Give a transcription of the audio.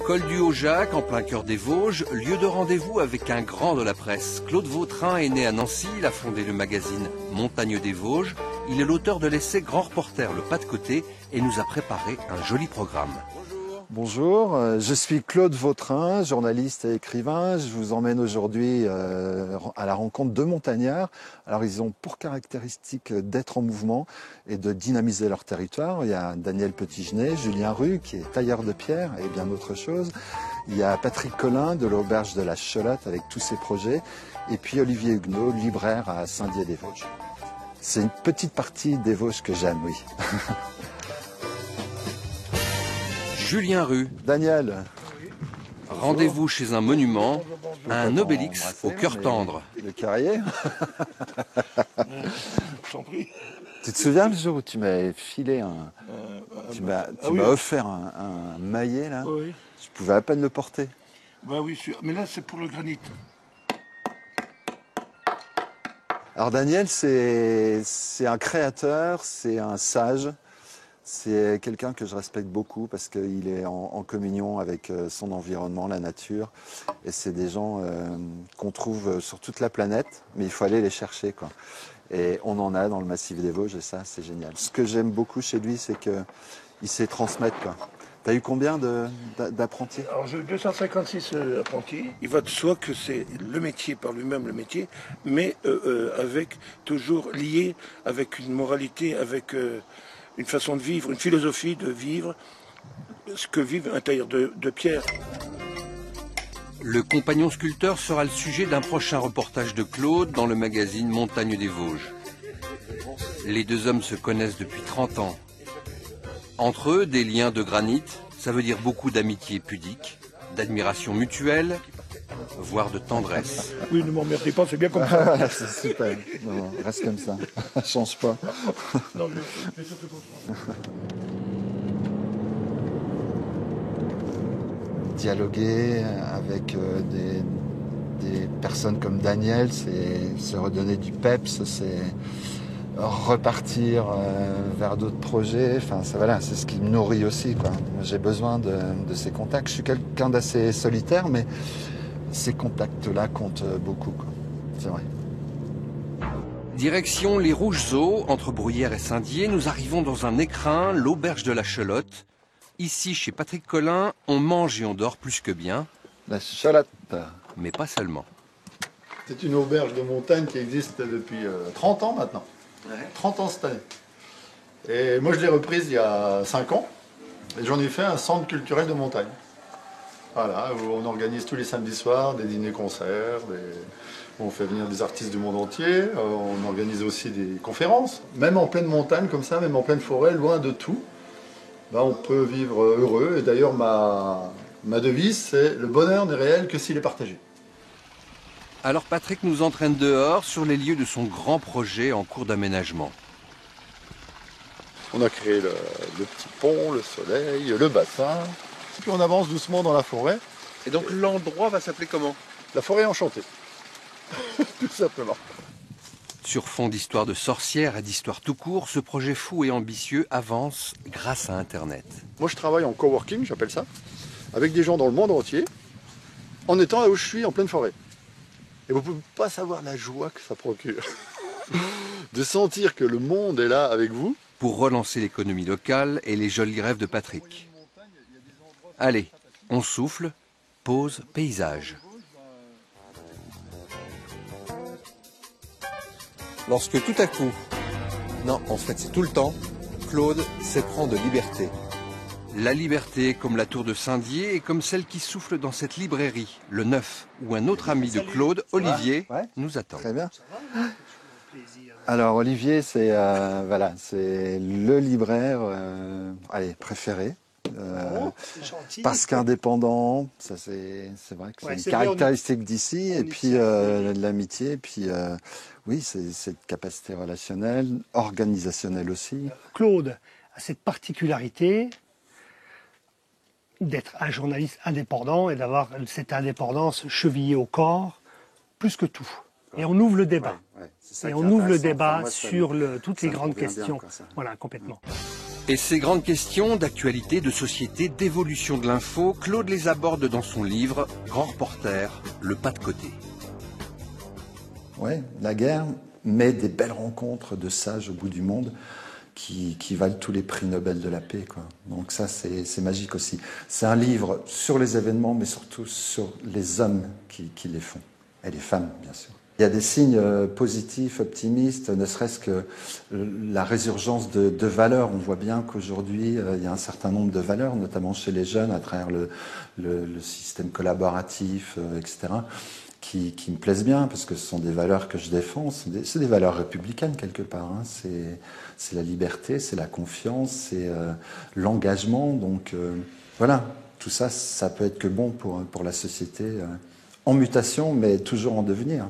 Col du Haut-Jacques, en plein cœur des Vosges, lieu de rendez-vous avec un grand de la presse. Claude Vautrin est né à Nancy, il a fondé le magazine Montagne des Vosges. Il est l'auteur de l'essai Grand Reporter, le pas de côté, et nous a préparé un joli programme. Bonjour, je suis Claude Vautrin, journaliste et écrivain. Je vous emmène aujourd'hui à la rencontre de montagnards. Alors ils ont pour caractéristique d'être en mouvement et de dynamiser leur territoire. Il y a Daniel Petitgenet, Julien Rue qui est tailleur de pierre et bien d'autres choses. Il y a Patrick Collin de l'Auberge de la Chelotte avec tous ses projets. Et puis Olivier Huguenot, libraire à Saint-Dié-des-Vosges. C'est une petite partie des Vosges que j'aime, oui. Julien Rue. Daniel. Rendez-vous chez un monument, un obélix au cœur tendre. Le carrier. Je t'en prie. Tu te souviens le jour où tu m'as filé tu m'as offert un maillet là. Oui. Je pouvais à peine le porter. Bah oui, mais là c'est pour le granit. Alors Daniel, c'est un créateur, c'est un sage. C'est quelqu'un que je respecte beaucoup parce qu'il est en communion avec son environnement, la nature. Et c'est des gens qu'on trouve sur toute la planète, mais il faut aller les chercher, quoi. Et on en a dans le massif des Vosges et ça, c'est génial. Ce que j'aime beaucoup chez lui, c'est qu'il sait transmettre, quoi. T'as eu combien d'apprentis? Alors j'ai eu 256 apprentis. Il va de soi que c'est le métier par lui-même, le métier, mais avec toujours lié avec une moralité, avec une façon de vivre, une philosophie de vivre, ce que vit un tailleur de pierre. Le compagnon sculpteur sera le sujet d'un prochain reportage de Claude dans le magazine Montagne des Vosges. Les deux hommes se connaissent depuis 30 ans. Entre eux, des liens de granit, ça veut dire beaucoup d'amitié pudique, d'admiration mutuelle, voire de tendresse. Oui, ne m'emmerdez pas, c'est bien comme ça. C'est super. Non, reste comme ça. Change pas. Non, mais surtout pour ça. Dialoguer avec des personnes comme Daniel, c'est se redonner du peps, c'est repartir vers d'autres projets. Enfin, voilà, c'est ce qui me nourrit aussi, quoi. J'ai besoin de ces contacts. Je suis quelqu'un d'assez solitaire, mais ces contacts-là comptent beaucoup, quoi. C'est vrai. Direction les Rouges Eaux, entre Bruyères et Saint-Dié, nous arrivons dans un écrin, l'Auberge de la Chelotte. Ici, chez Patrick Collin, on mange et on dort plus que bien. La Chelotte. Mais pas seulement. C'est une auberge de montagne qui existe depuis 30 ans maintenant. 30 ans cette année. Et moi je l'ai reprise il y a 5 ans. Et j'en ai fait un centre culturel de montagne. Voilà, où on organise tous les samedis soirs des dîners-concerts, on fait venir des artistes du monde entier, on organise aussi des conférences. Même en pleine montagne comme ça, même en pleine forêt, loin de tout, ben, on peut vivre heureux. Et d'ailleurs ma devise c'est « Le bonheur n'est réel que s'il est partagé ». Alors Patrick nous entraîne dehors sur les lieux de son grand projet en cours d'aménagement. On a créé le petit pont, le soleil, le bassin. Puis on avance doucement dans la forêt. Et donc l'endroit va s'appeler comment? La forêt enchantée. Tout simplement. Sur fond d'histoire de sorcières et d'histoire tout court, ce projet fou et ambitieux avance grâce à Internet. Moi je travaille en coworking, j'appelle ça, avec des gens dans le monde entier, en étant là où je suis, en pleine forêt. Et vous ne pouvez pas savoir la joie que ça procure. De sentir que le monde est là avec vous. Pour relancer l'économie locale et les jolis rêves de Patrick. Allez, on souffle, pause, paysage. Lorsque tout à coup, non, en fait c'est tout le temps, Claude s'éprend de liberté. La liberté, comme la tour de Saint-Dié, et comme celle qui souffle dans cette librairie, le Neuf, où un autre ami de Claude, Olivier, nous attend. Très bien. Alors Olivier, c'est voilà, c'est le libraire préféré. Parce qu'indépendant, ça c'est vrai que c'est une caractéristique d'ici, et puis l'amitié, et puis oui, c'est cette capacité relationnelle, organisationnelle aussi. Claude a cette particularité d'être un journaliste indépendant et d'avoir cette indépendance chevillée au corps, plus que tout. Et on ouvre le débat. Et on ouvre le débat sur toutes les grandes questions. Voilà, complètement. Et ces grandes questions d'actualité, de société, d'évolution de l'info, Claude les aborde dans son livre « Grand reporter, le pas de côté ». Oui, la guerre met des belles rencontres de sages au bout du monde qui valent tous les prix Nobel de la paix, quoi. Donc ça, c'est magique aussi. C'est un livre sur les événements, mais surtout sur les hommes qui les font. Et les femmes, bien sûr. Il y a des signes positifs, optimistes, ne serait-ce que la résurgence de valeurs. On voit bien qu'aujourd'hui, il y a un certain nombre de valeurs, notamment chez les jeunes, à travers le système collaboratif, etc., qui me plaisent bien, parce que ce sont des valeurs que je défends. C'est des valeurs républicaines, quelque part. Hein. C'est la liberté, c'est la confiance, c'est l'engagement. Donc voilà, tout ça, ça peut être que bon pour la société. En mutation, mais toujours en devenir.